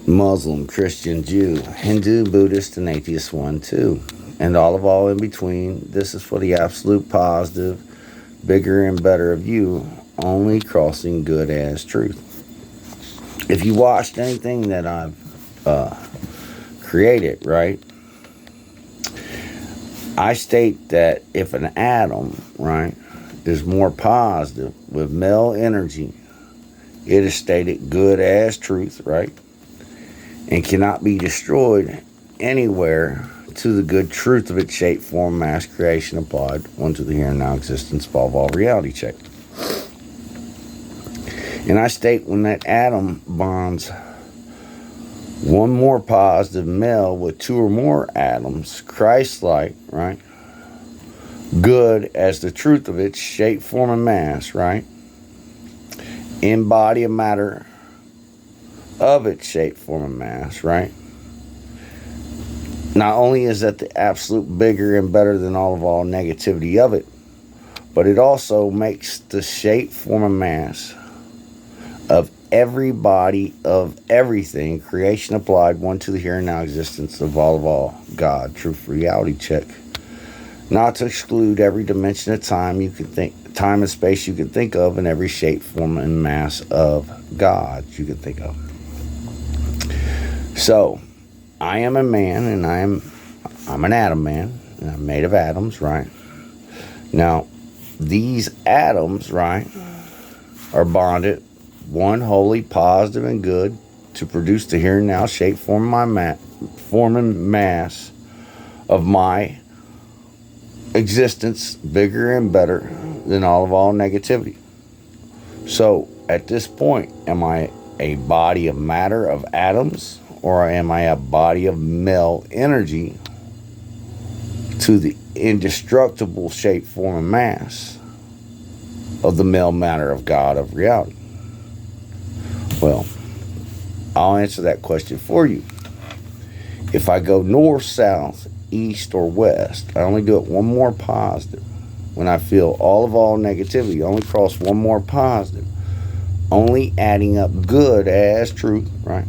Muslim, Christian, Jew, Hindu, Buddhist, and atheist one too. And all in between. This is for the absolute positive, bigger and better of you, only crossing good as truth. If you watched anything that I've created, right, I state that if an atom, right, is more positive with male energy, it is stated good as truth, right, and cannot be destroyed anywhere to the good truth of its shape, form, mass, creation applied one to the here and now existence of all reality check. And I state when that atom bonds one more positive male with two or more atoms, Christ-like, right? Good as the truth of its shape, form, and mass, right? In body of matter of its shape, form, and mass, right? Not only is that the absolute bigger and better than all negativity of it, but it also makes the shape, form, and mass of every body of everything, creation applied, one to the here and now existence of all, God, truth, reality check. Not to exclude every dimension of time you can think, time and space you can think of, and every shape, form, and mass of God you can think of. So, I am a man, and I'm an atom man, and I'm made of atoms, right? Now, these atoms, right, are bonded one wholly positive and good to produce the here and now shape, form, and mass of my existence, bigger and better than all negativity. So at this point, am I a body of matter of atoms, or am I a body of male energy to the indestructible shape, form, and mass of the male matter of God of reality? Well, I'll answer that question for you. If I go north, south, east, or west, I only do it one more positive. When I feel all negativity, I only cross one more positive. Only adding up good as truth, right?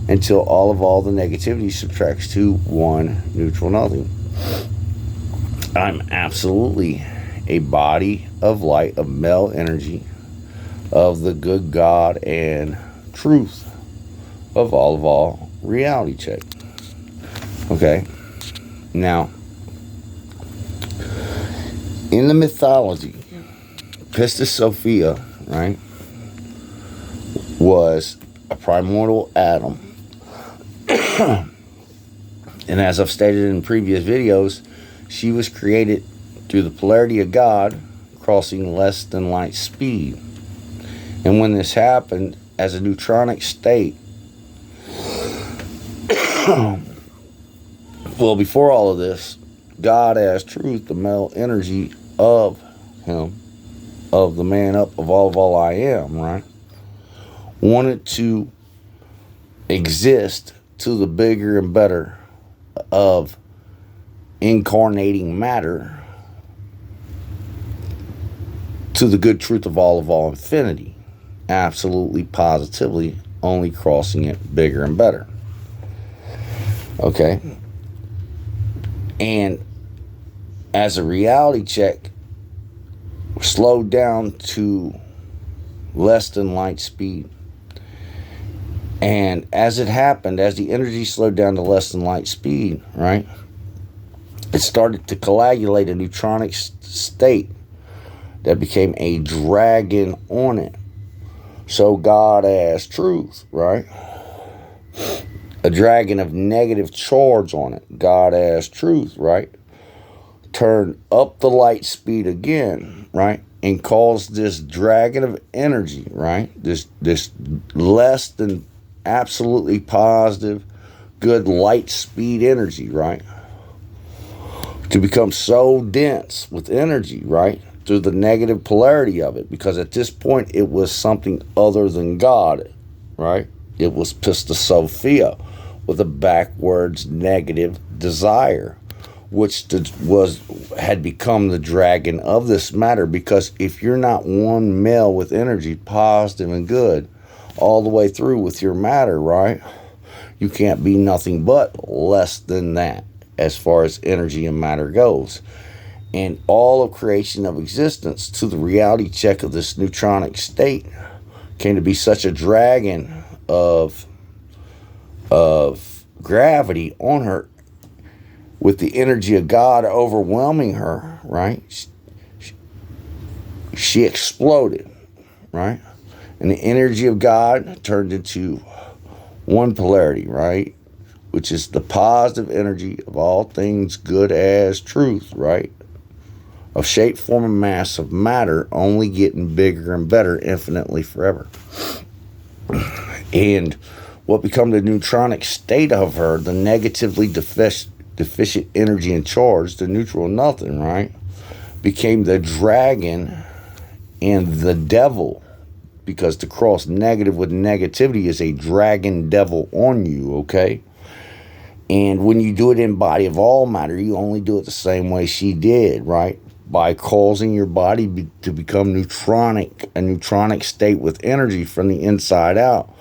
Until all the negativity subtracts to one neutral nothing. I'm absolutely a body of light, of male energy, of the good God and truth of all reality check. Okay. Now, in the mythology, Pistis Sophia, right, was a primordial atom. And as I've stated in previous videos, she was created through the polarity of God crossing less than light speed. And when this happened as a neutronic state, well, before all of this, God as truth, the male energy of him, of the man up of all I am, right, wanted to exist to the bigger and better of incarnating matter to the good truth of all infinity. Absolutely, positively, only crossing it bigger and better. Okay. And as a reality check, slowed down to less than light speed. And as it happened, as the energy slowed down to less than light speed, right, it started to coagulate a neutronic state that became a dragon on it. So God as truth, right, a dragon of negative charge on it, God as truth, right, turned up the light speed again, right, and caused this dragon of energy, right, this less than absolutely positive good light speed energy, right, to become so dense with energy, right, through the negative polarity of it, because at this point it was something other than God, right? It was Pistis Sophia with a backwards negative desire, which had become the dragon of this matter. Because if you're not one male with energy, positive and good, all the way through with your matter, right, You can't be nothing but less than that as far as energy and matter goes. And all of creation of existence, to the reality check of this neutronic state, came to be such a dragon of gravity on her, with the energy of God overwhelming her, right? She exploded, right? And the energy of God turned into one polarity, right? Which is the positive energy of all things good as truth, right? Of shape, form, and mass of matter, only getting bigger and better infinitely forever. And what become the neutronic state of her, the negatively deficient energy and charge, the neutral nothing, right, became the dragon and the devil, because to cross negative with negativity is a dragon devil on you, okay? And when you do it in body of all matter, you only do it the same way she did, right? By causing your body to become neutronic, a neutronic state with energy from the inside out,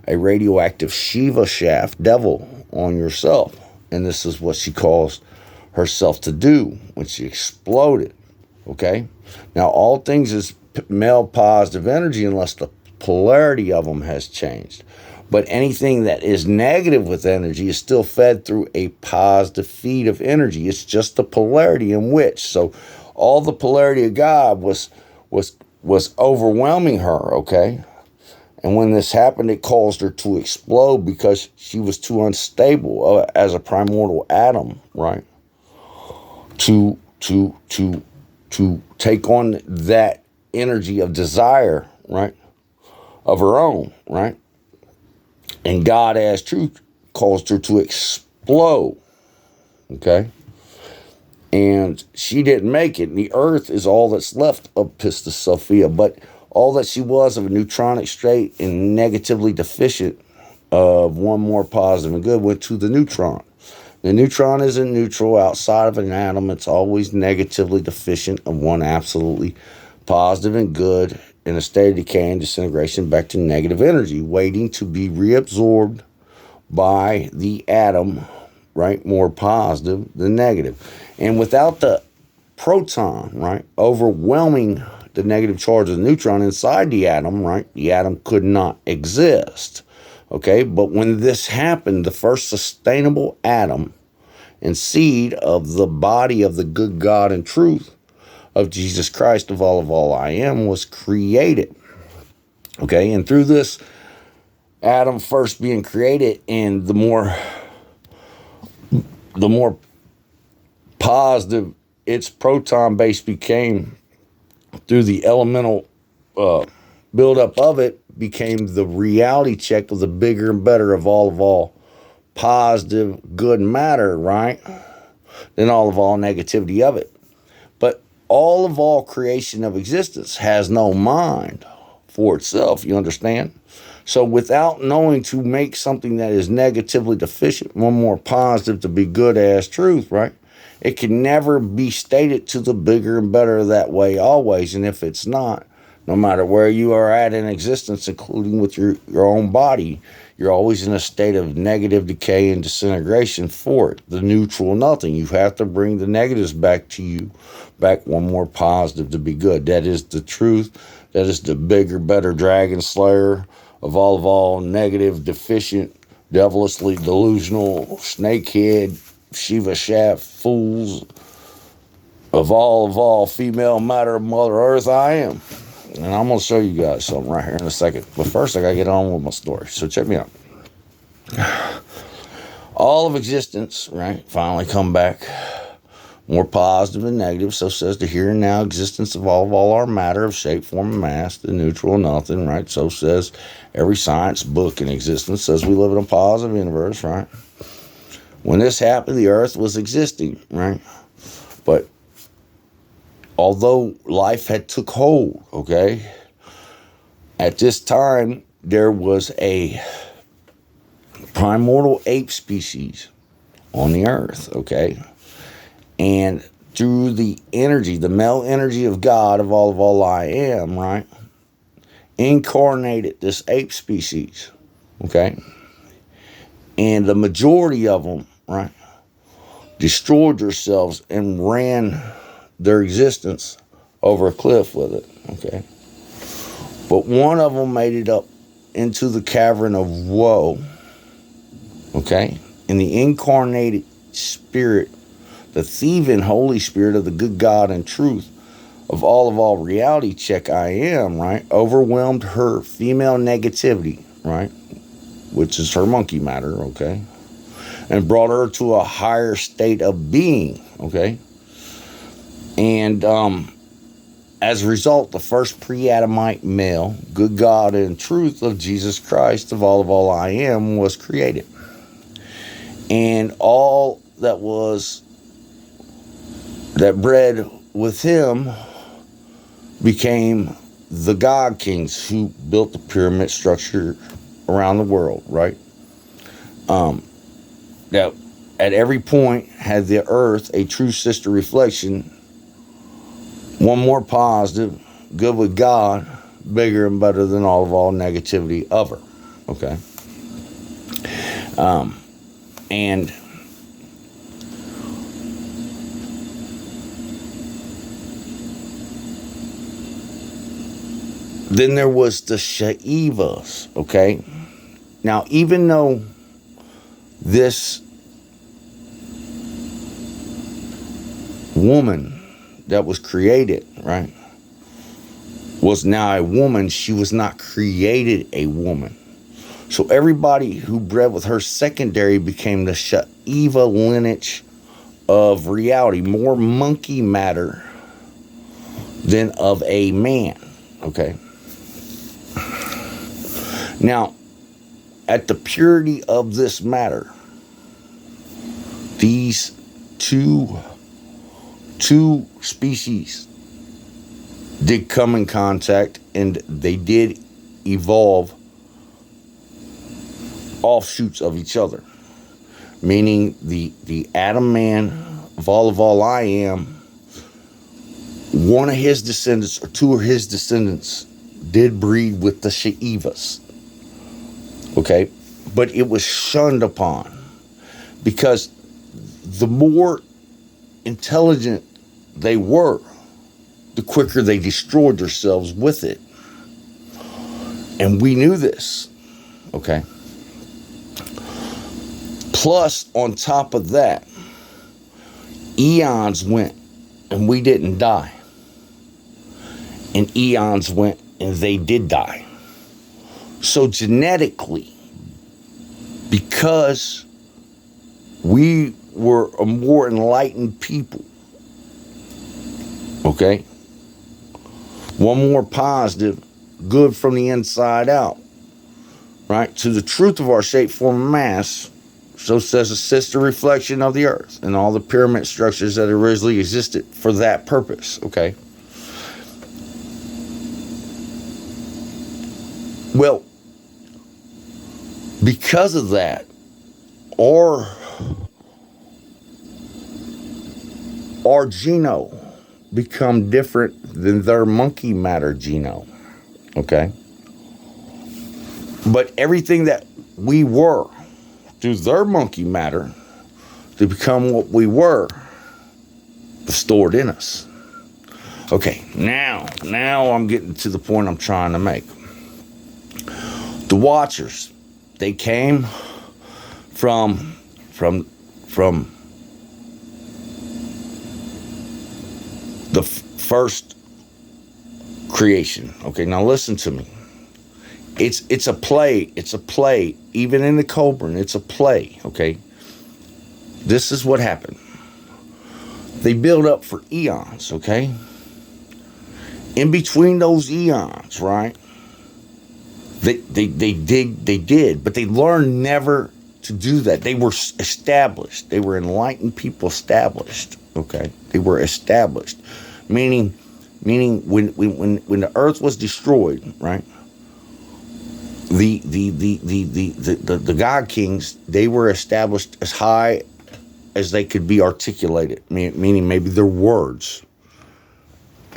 a radioactive Shiva shaft devil on yourself. And this is what she caused herself to do when she exploded, okay? Now, all things is male positive energy unless the polarity of them has changed. But anything that is negative with energy is still fed through a positive feed of energy. It's just the polarity in which. So all the polarity of God was overwhelming her, okay? And when this happened, it caused her to explode because she was too unstable as a primordial atom, right? To take on that energy of desire, right? Of her own, right? And God as truth caused her to explode, okay? And she didn't make it. And the earth is all that's left of Pistis Sophia, but all that she was of a neutronic state and negatively deficient of one more positive and good went to the neutron. The neutron isn't neutral outside of an atom. It's always negatively deficient of one absolutely positive and good in a state of decay and disintegration back to negative energy, waiting to be reabsorbed by the atom, right? More positive than negative. And without the proton, right, overwhelming the negative charge of the neutron inside the atom, right, the atom could not exist. Okay, but when this happened, the first sustainable atom and seed of the body of the good God and truth of Jesus Christ of all I am was created. Okay, and through this atom first being created, and the more positive its proton base became through the elemental buildup of it, became the reality check of the bigger and better of all positive good matter, right? Than all negativity of it. But all creation of existence has no mind for itself, you understand? So without knowing to make something that is negatively deficient one more positive to be good as truth, right? It can never be stated to the bigger and better that way always. And if it's not, no matter where you are at in existence, including with your own body, you're always in a state of negative decay and disintegration for it. The neutral nothing. You have to bring the negatives back to you, back one more positive to be good. That is the truth. That is the bigger, better dragon slayer of all negative, deficient, devilishly delusional, snakehead, Shiva shaft fools of all female matter of Mother Earth I am. And I'm going to show you guys something right here in a second. But first, I got to get on with my story. So check me out. All of existence, right, finally come back more positive than negative. So says the here and now existence of all our matter of shape, form, and mass, the neutral nothing, right? So says every science book in existence says we live in a positive universe, right? When this happened, the earth was existing, right? But although life had took hold, okay, at this time, there was a primordial ape species on the earth, okay? And through the energy, the male energy of God of all I am, right, incarnated this ape species, okay? And the majority of them, right, destroyed themselves and ran their existence over a cliff with it, okay? But one of them made it up into the cavern of woe, okay? And the incarnated spirit, the thieving Holy Spirit of the good God and truth of all reality, check I am, right, overwhelmed her female negativity, right, which is her monkey matter, okay, and brought her to a higher state of being, okay? And as a result, the first pre-Adamite male, good God and truth of Jesus Christ of all I am, was created. And all that bred with him became the God Kings who built the pyramid structure around the world, right? That at every point had the earth a true sister reflection, one more positive, good with God, bigger and better than all negativity of her, okay? And then there was the Shaivas, okay? Now, even though this woman that was created, right, was now a woman, she was not created a woman. So everybody who bred with her secondary became the Shaiva lineage of reality, more monkey matter than of a man, okay? Now, at the purity of this matter, these two species did come in contact, and they did evolve offshoots of each other, meaning the Adam man of all I am, one of his descendants or two of his descendants did breed with the Shaivas, okay? But it was shunned upon because the more intelligent they were, the quicker they destroyed themselves with it. And we knew this, okay? Plus, on top of that, eons went and we didn't die. And eons went and they did die. So genetically, because we were a more enlightened people, okay? One more positive, good from the inside out, right? To the truth of our shape, form, and mass, so says a sister reflection of the earth and all the pyramid structures that originally existed for that purpose, okay? Well, because of that, our genome become different than their monkey matter genome, okay? But everything that we were through their monkey matter to become what we were was stored in us. Okay, now I'm getting to the point I'm trying to make. The Watchers, they came from the first creation. Okay, now listen to me. It's a play. It's a play. Even in the Cobra, it's a play. Okay. This is what happened. They build up for eons. Okay. In between those eons, right? They did, but they learned never to do that. They were established. They were enlightened people established. Okay. They were established, meaning when the earth was destroyed, right? The God Kings, they were established as high as they could be articulated, meaning maybe their words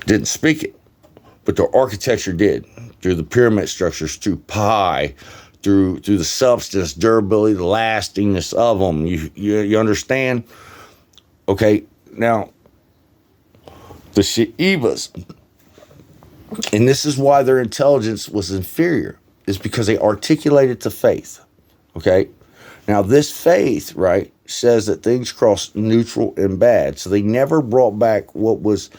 didn't speak it, but their architecture did, through the pyramid structures, through Pi, through the substance, durability, the lastingness of them. You understand? Okay, now the Sha'ivas, and this is why their intelligence was inferior, is because they articulated to faith. Okay, now this faith, right, says that things cross neutral and bad. So they never brought back what was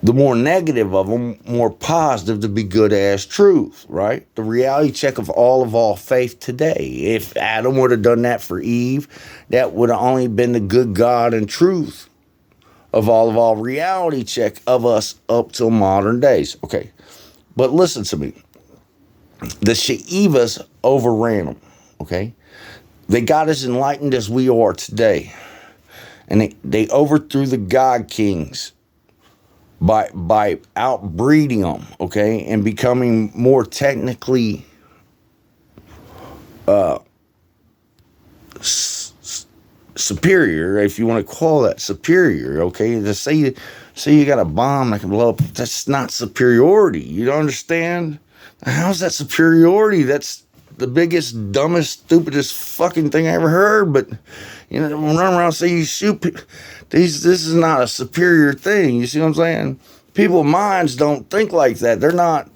the more negative of them, more positive to be good as truth, right? The reality check of all faith today. If Adam would have done that for Eve, that would have only been the good God and truth of all reality check of us up till modern days. Okay, but listen to me. The Sha'ivas overran them, okay? They got as enlightened as we are today. And they overthrew the God Kings by outbreeding them, okay, and becoming more technically superior, if you want to call that superior, okay. To say you got a bomb that can blow up, that's not superiority. You don't understand? How's that superiority? That's the biggest, dumbest, stupidest fucking thing I ever heard. But you know, run around and say you shoot people. This is not a superior thing. You see what I'm saying? People's minds don't think like that. They're not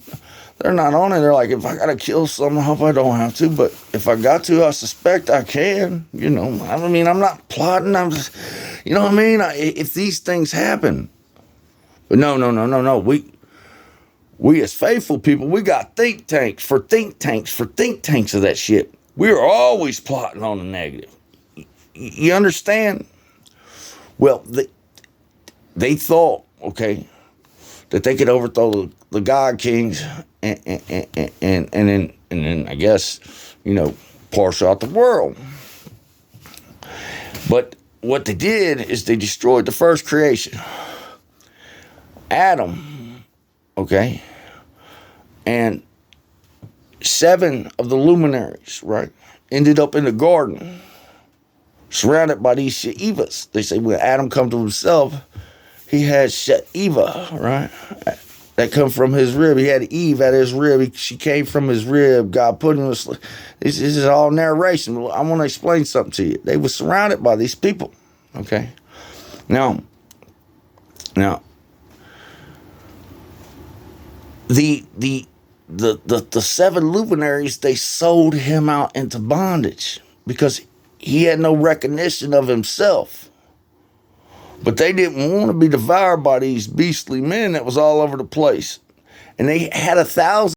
on it. They're like, if I gotta kill someone, I hope I don't have to. But if I got to, I suspect I can. You know, I mean, I'm not plotting. I'm just, you know what I mean? If these things happen, but no. We as faithful people, we got think tanks for think tanks of that shit. We are always plotting on the negative. You understand? Well, they thought, okay, that they could overthrow the God Kings and then I guess, you know, parse out the world. But what they did is they destroyed the first creation. Adam, okay, and 7 of the luminaries, right, ended up in the garden, surrounded by these Sha'ivas. They say when Adam come to himself, he had Sha'iva, right, that come from his rib. He had Eve at his rib. She came from his rib. God put him to sleep. This is all narration. I want to explain something to you. They were surrounded by these people, okay. Now, the 7 luminaries, they sold him out into bondage because he had no recognition of himself. But they didn't want to be devoured by these beastly men that was all over the place. And they had 1,000